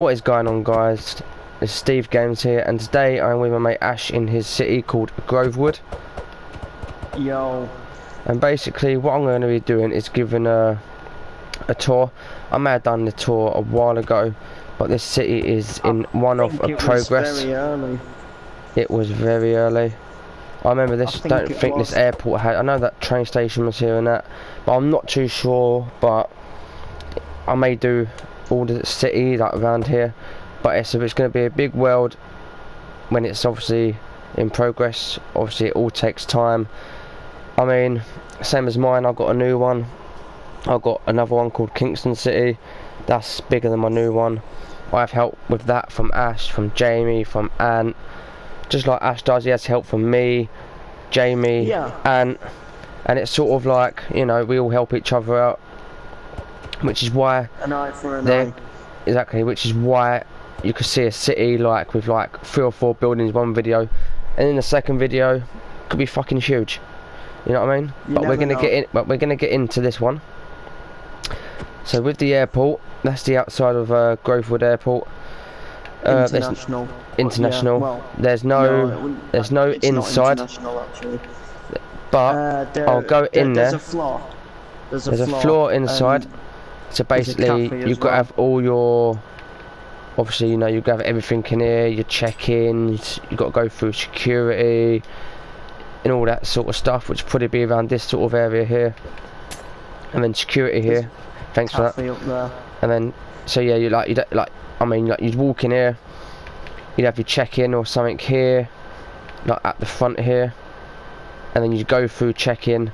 What is going on, guys? It's Steve Games here, and today I'm with my mate Ash in his city called GROVEWOOD. Yo. And basically what I'm going to be doing is giving a tour. I may have done the tour a while ago, but this city is in one of a progress. Very early. It was very early. I remember this. Don't think was. This airport had. I know that train station was here and that, but I'm not too sure. But I may do all the city like around here, but it's going to be a big world when it's obviously in progress. Obviously it all takes time. I mean, same as mine, I've got a new one. I've got another one called Kingston City. That's bigger than my new one. I have help with that from Ash, from Jamie, from Ant. Just like Ash does, he has help from me, Jamie, Ant, and it's sort of like, you know, we all help each other out, which is why an eye for an eye. Exactly, which is why you could see a city like with like 3 or 4 buildings one video, and in the second video could be fucking huge. You know what I mean? But we're gonna get into this one. So with the airport, that's the outside of GROVEWOOD Airport. International. International. Yeah, well, there's no inside. But I'll go in there. There's a floor inside. So basically, you've got to have all your. Obviously, you know, you've got to have everything in here. Your check-ins. You've got to go through security and all that sort of stuff, which probably be around this sort of area here, and then security here. Thanks for that. Up there. And then, so yeah, you'd walk in here. You'd have your check-in or something here, like at the front here, and then you'd go through check-in,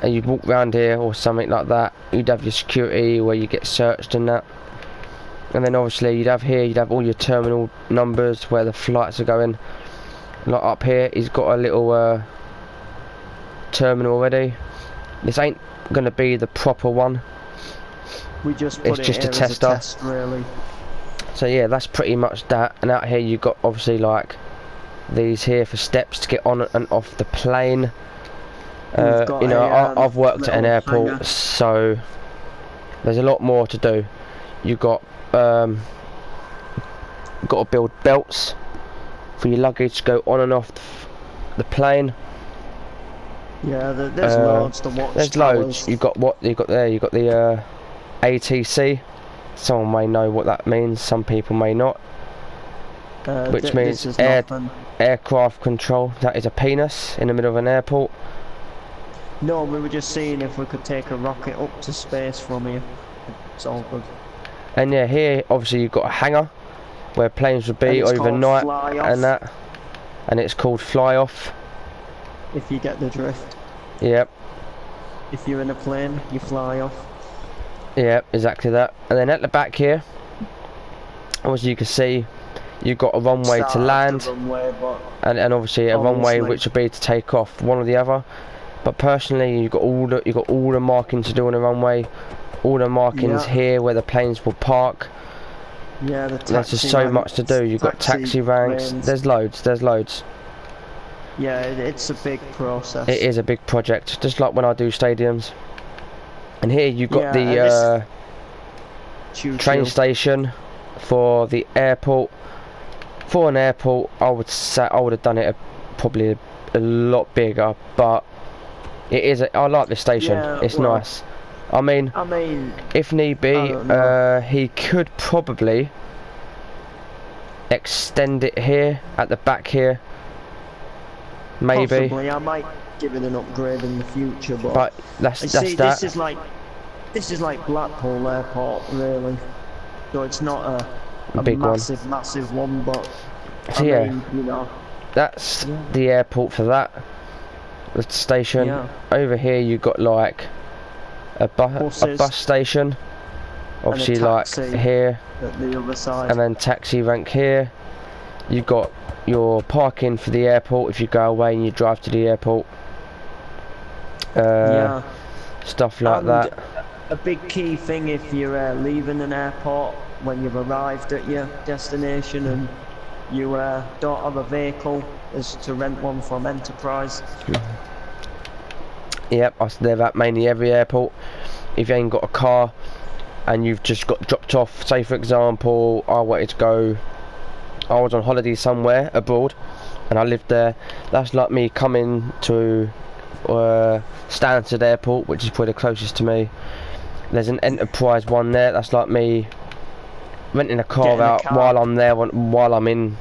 and you'd walk around here or something like that. You'd have your security where you get searched and that, and then obviously you'd have all your terminal numbers where the flights are going. Like up here, he's got a little terminal already. This ain't gonna be the proper one. We just put it's just a tester. Really. So yeah, that's pretty much that. And out here you've got obviously like these here for steps to get on and off the plane. You know, I've worked at an airport, so there's a lot more to do. You've got to build belts for your luggage to go on and off the plane. Yeah, there's loads to watch. There's loads. You've got the ATC. Someone may know what that means, some people may not. Which means aircraft control. That is a penis in the middle of an airport. No, we were just seeing if we could take a rocket up to space from here. It's all good. And yeah, here obviously you've got a hangar where planes would be overnight and that. And it's called fly off. If you get the drift. Yep. If you're in a plane, you fly off. Yeah, exactly that. And then at the back here, obviously you can see you've got a runway to land, and obviously a runway which will be to take off, one or the other. But personally, you've got all the markings to do on the runway, all the markings here where the planes will park. Yeah, there's just so much to do. You've got taxi ranks. There's loads. Yeah, it's a big process. It is a big project, just like when I do stadiums. And here you've got the train station for the airport. For an airport, I would say I would have done it probably a lot bigger, but it is. I like this station. Yeah, it's nice. I mean, if need be, he could probably extend it here at the back here. Maybe. Possibly, I might give it an upgrade in the future, but that's that. This is like Blackpool Airport, really. So it's not a big massive one, but so I mean, you know, that's the airport for that. The station. Yeah. Over here you've got like a bus station. Obviously, like here at the other side. And then taxi rank here. You've got your parking for the airport if you go away and you drive to the airport. Stuff like that. A big key thing if you're leaving an airport, when you've arrived at your destination and you don't have a vehicle, is to rent one from Enterprise. Yep, I say that mainly every airport. If you ain't got a car, and you've just got dropped off. Say for example, I was on holiday somewhere abroad and I lived there. That's like me coming to Stansted Airport, which is probably the closest to me. There's an Enterprise one there. That's like me renting a car out while I'm there, while I'm in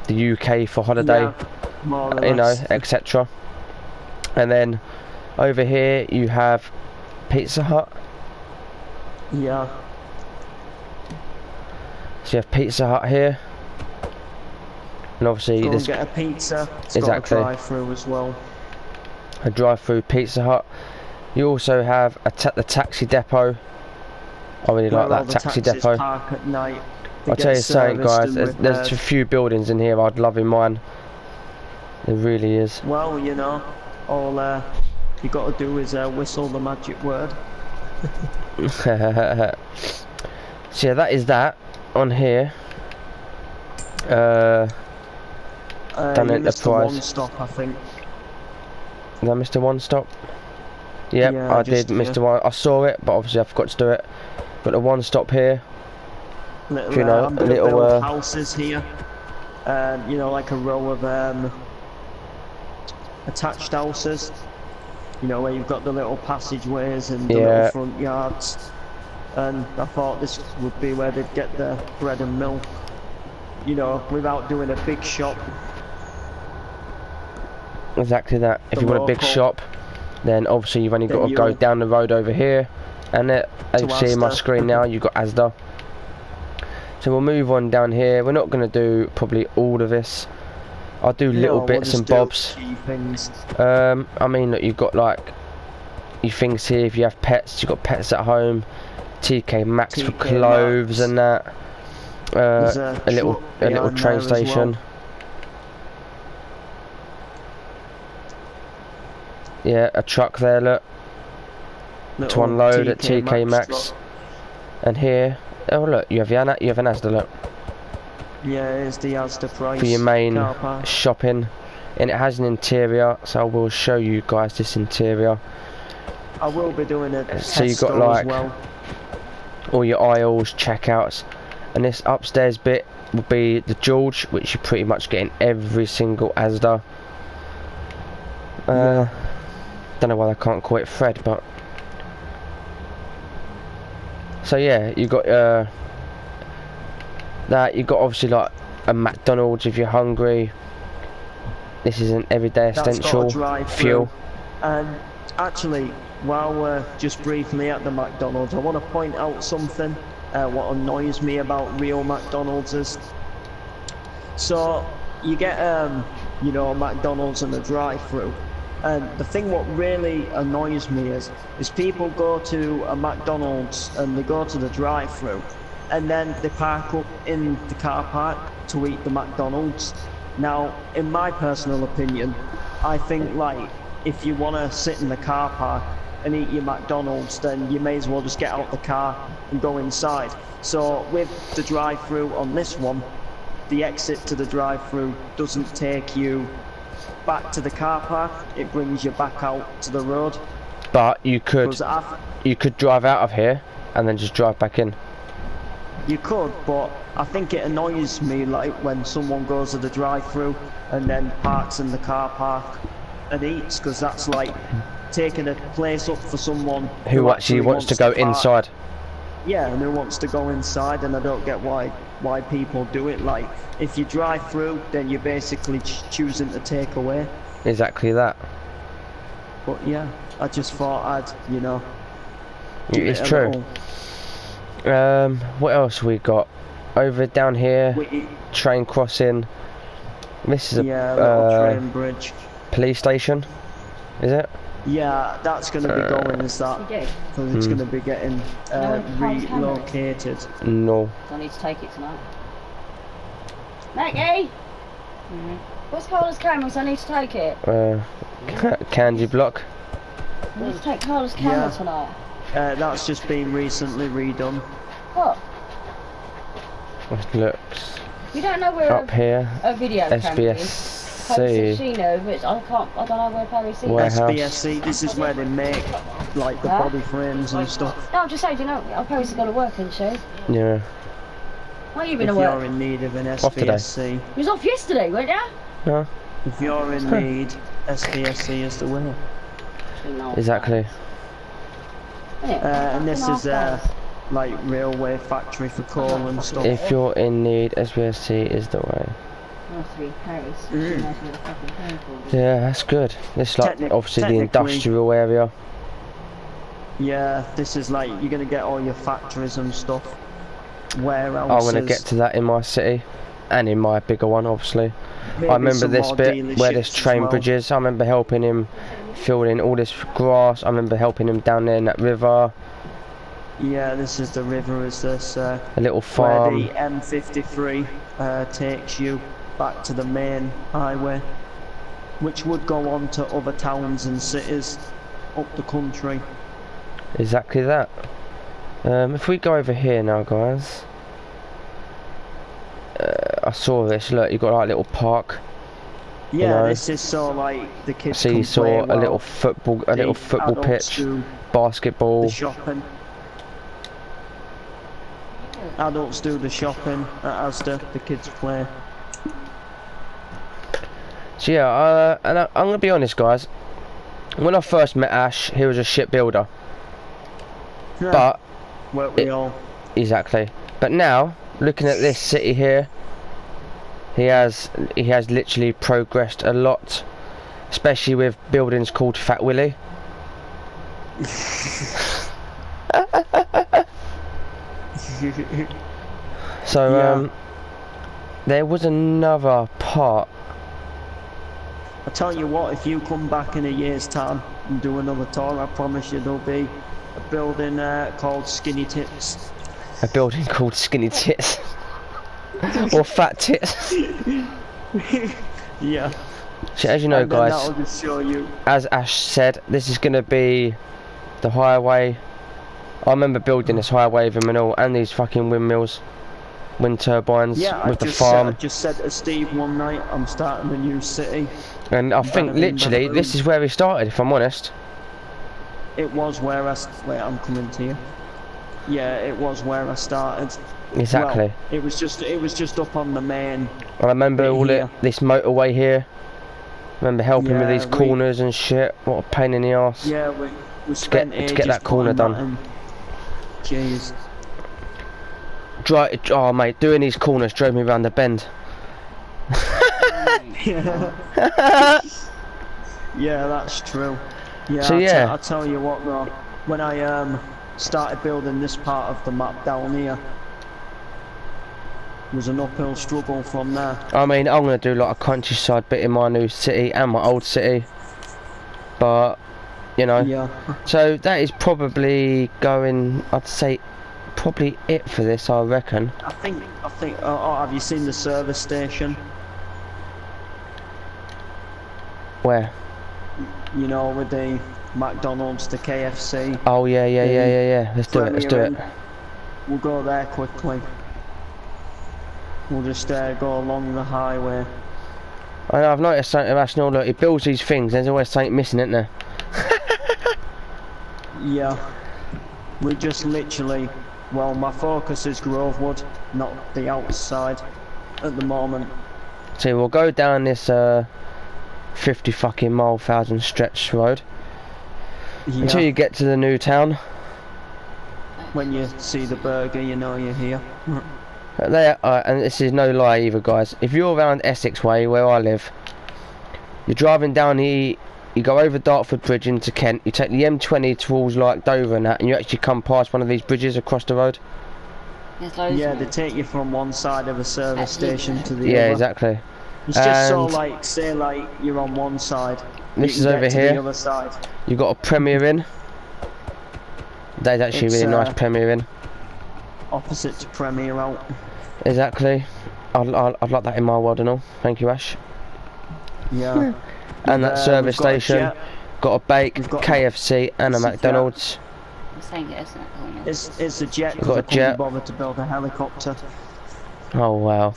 the UK for holiday, you know, etc. And then over here you have Pizza Hut. Yeah. So you have Pizza Hut here, and obviously Go this and get a pizza. It's exactly got a drive-through as well. A drive-through Pizza Hut. You also have the taxi depot. I really like that taxi depot. Park at night. I'll tell you something, guys. There's a few buildings in here I'd love in mine. There really is. Well, you know, all you got to do is whistle the magic word. So yeah, that is that on here. Done Enterprise. One stop, I think. Did I miss the one stop? Yep, yeah, I did miss the one. I saw it, but obviously I forgot to do it. Got the one stop here. Little, you know, little houses here. You know, like a row of attached houses. You know, where you've got the little passageways and the little front yards. And I thought this would be where they'd get their bread and milk. You know, without doing a big shop. Exactly that. If you want a big shop, then obviously you've only got to go down the road over here, and as you see in my screen now, you've got Asda. So we'll move on down here. We're not going to do probably all of this. I'll do little bits and bobs. I mean, look, you've got like your things here. If you have pets, you've got pets at home. TK Maxx for clothes and that. A little train station. Yeah, a truck there, look, to unload at TK Maxx. And here, oh look, you have an Asda, look. Yeah, it's the Asda price. For your main shopping, and it has an interior, so I will show you guys this interior. I will be doing it. So you've got like all your aisles, checkouts, and this upstairs bit will be the George, which you pretty much get in every single Asda. Don't know why they can't call it Fred, but so yeah, you got that. You got obviously like a McDonald's if you're hungry. This is an everyday essential fuel. And actually, while we're just briefly at the McDonald's, I want to point out something. What annoys me about real McDonald's is, so you get you know, a McDonald's and a drive-through. And the thing what really annoys me is people go to a McDonald's and they go to the drive-through and then they park up in the car park to eat the McDonald's. Now, in my personal opinion, I think like if you want to sit in the car park and eat your McDonald's, then you may as well just get out the car and go inside. So with the drive-through on this one, the exit to the drive-through doesn't take you back to the car park, it brings you back out to the road. But you could drive out of here and then just drive back in. You could, but I think it annoys me like when someone goes to the drive-through and then parks in the car park and eats, because that's like taking a place up for someone who actually wants to go inside. Yeah, and who wants to go inside, and I don't get why people do it. Like, if you drive through, then you're basically choosing to take away. Exactly that. But yeah, I just thought I'd, you know, it's true. What else we got? Over down here, train crossing. This is a train bridge. Police station, is it? Yeah, that's going to be going as that, because it's going to be getting relocated. No. I need to take it tonight. Maggie! What's Carla's camera, so I need to take it? Candy block. I need to take Carla's camera tonight. That's just been recently redone. What? It looks You don't know where up here. A video camera SBS is? SBSC. She knows, but I don't know where Paris is. Warehouse. SBSC, this is where they make like the body frames and stuff. No, I'm just saying, you know, I've probably got to work, isn't she? Yeah. Why you been If to work? you're in need of an Off today. SBSC. You was off yesterday, weren't you? No. If you're in need, SBSC is the way. Exactly. And this is like railway factory for coal and stuff. If you're in need, SBSC is the way. Yeah, that's good. This is like obviously the industrial area. Yeah, this is like you're gonna get all your factories and stuff. Warehouses. I'm gonna get to that in my city, and in my bigger one, obviously. Maybe I remember some this more bit where this dealerships train as well. bridge is. I remember helping him fill in all this grass. I remember helping him down there in that river. Yeah, this is the river. Is this A little where farm. the M53 takes you back to the main highway, which would go on to other towns and cities up the country. Exactly that. If we go over here now, guys. I saw this. Look, you've got like a little park. Yeah, You know, this is so like the kids so can you saw play a little while football, the pitch, adults do basketball. the shopping. Adults do the shopping at Asda, the kids play. So yeah, and I'm gonna be honest, guys. When I first met Ash, he was a shipbuilder. Yeah. But Weren't we all? exactly. But now, looking at this city here, he has literally progressed a lot, especially with buildings called Fat Willie. So Yeah. there was another part. I tell you what, if you come back in a year's time and do another tour, I promise you there'll be a building called Skinny Tits. A building called Skinny Tits. Or Fat Tits. Yeah. So as you know, And then guys, that'll just show you. as Ash said, this is going to be the highway. I remember building this highway with him and all, and these fucking windmills, wind turbines Yeah, with the I farm. just said to Steve one night, I'm starting a new city. And I think literally this is where he started, if I'm honest. It was where wait, I'm coming to you. Yeah, it was where I started. Exactly. Well, it was just up on the main. I remember bit all here. this motorway here. I remember helping with Yeah, these corners and shit. What a pain in the arse. Yeah, we spent to get ages that corner putting done. that in. Jeez. Oh mate, doing these corners drove me around the bend. Yeah. Yeah, that's true. Yeah, So yeah. I'll tell you what though, when I started building this part of the map down here, it was an uphill struggle from there. I mean, I'm going to do like a countryside bit in my new city and my old city. But, you know. Yeah. So that is probably going, I'd say, probably it for this, I reckon. I think, have you seen the service station? Where? You know, with the McDonald's, the KFC. Oh yeah. Let's do it, let's do it. We'll go there quickly. We'll just go along the highway. I know, I've noticed something irrational. Look, he builds these things, there's always something missing, isn't there? Yeah. We just literally, well, my focus is Grovewood, not the outside at the moment. So we'll go down this 50 fucking mile 1,000 stretch road Yeah. until you get to the new town. When you see the burger, you know you're here. There, and this is no lie either, guys. If you're around Essex way, where I live, you're driving down here, you go over Dartford Bridge into Kent, you take the M20 towards like Dover and that, and you actually come past one of these bridges across the road. Yeah, they take you from one side of a service station to the other. Yeah, exactly. It's just so And like, say like you're on one side, this you is can over get to here. the other side. You've got a Premier Inn. That's actually It's, really nice Premier Inn. Opposite to Premier Out. Exactly. I'd like that in my world and all. Thank you, Ash. Yeah. And that service we've got a station. jet. Got a bake, We've got KFC, and a it's a McDonald's. I'm saying it, isn't it? It's a jet We've got because I a jet. couldn't bother to build a helicopter. Oh wow.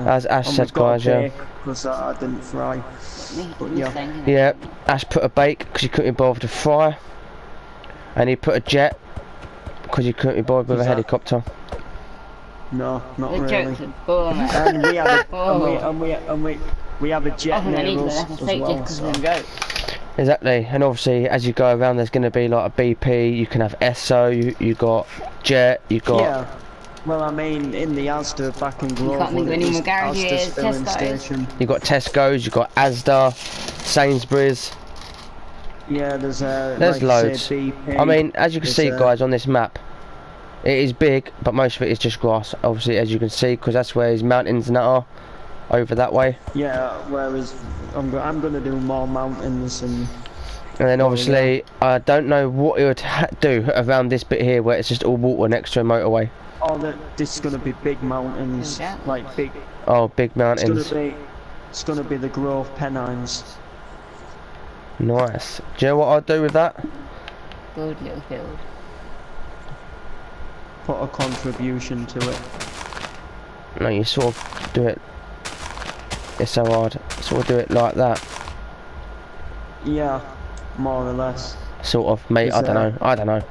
As Ash And said, we've got guys, a yeah. bake because I didn't fry. But yeah. Yeah, Ash put a bake because he couldn't be bothered to fry. And he put a jet because he couldn't be bothered with a helicopter. No, not The really. jokes are boring. And we have a, Oh. we have a jet near us That's a as fake well. just So. because of them jokes. Exactly, and obviously as you go around there's going to be like a BP, you can have SO, you got jet, you got... Yeah. Well, I mean, in the Asda back in can't think Grovewood, of it any was more garages, Asda's filling Tesco's. station. You got Tesco's, you got Asda, Sainsbury's. Yeah, there's There's like you loads. say, BP. I mean, as you can There's, see, guys, on this map, it is big, but most of it is just grass. Obviously, as you can see, because that's where his mountains and that are, over that way. Yeah, whereas I'm gonna do more mountains and. And then obviously, I don't know what it would do around this bit here, where it's just all water next to a motorway. Oh, this is gonna be big mountains, Yeah. like big. Oh, big mountains. It's gonna be the Grove Pennines. Nice. Do you know what I'll do with that? Good little field. Put a contribution to it. No, you sort of do it. It's so hard. Sort of do it like that. Yeah, more or less. Sort of, mate. I don't know. I don't know.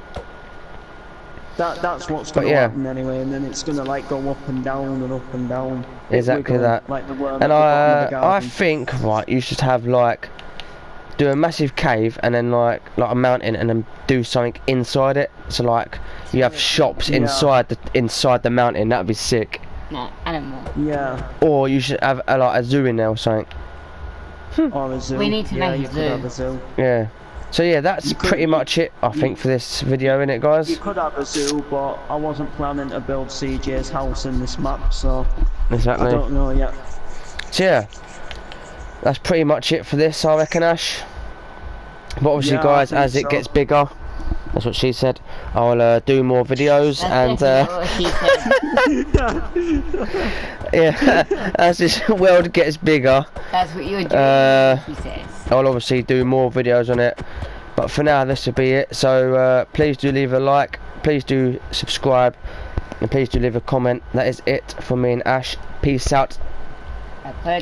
That's what's gonna happen anyway, and then it's gonna like go up and down and up and down. Exactly that. Like the worm And at the bottom of the I garden. think right, you should have like do a massive cave and then like a mountain and then do something inside it. So like you have shops inside the mountain. That'd be sick. No, animal. Yeah. Or you should have like a zoo in there or something. Or a zoo. We need to make you a could zoo. have a zoo. Yeah. So yeah, that's You could- pretty much it. I think for this video, innit, You guys? could have a zoo, but I wasn't planning to build CJ's house in this map, so Exactly. I don't know yet. So yeah, that's pretty much it for this, I reckon, Ash. But obviously, Yeah, I guys, think as it so. gets bigger, that's what she said, I'll do more videos That's and definitely what she said. yeah, as this world gets bigger, That's what you're doing, she says. I'll obviously do more videos on it. But for now, this will be it. So please do leave a like, please do subscribe, and please do leave a comment. That is it from me and Ash. Peace out. I've heard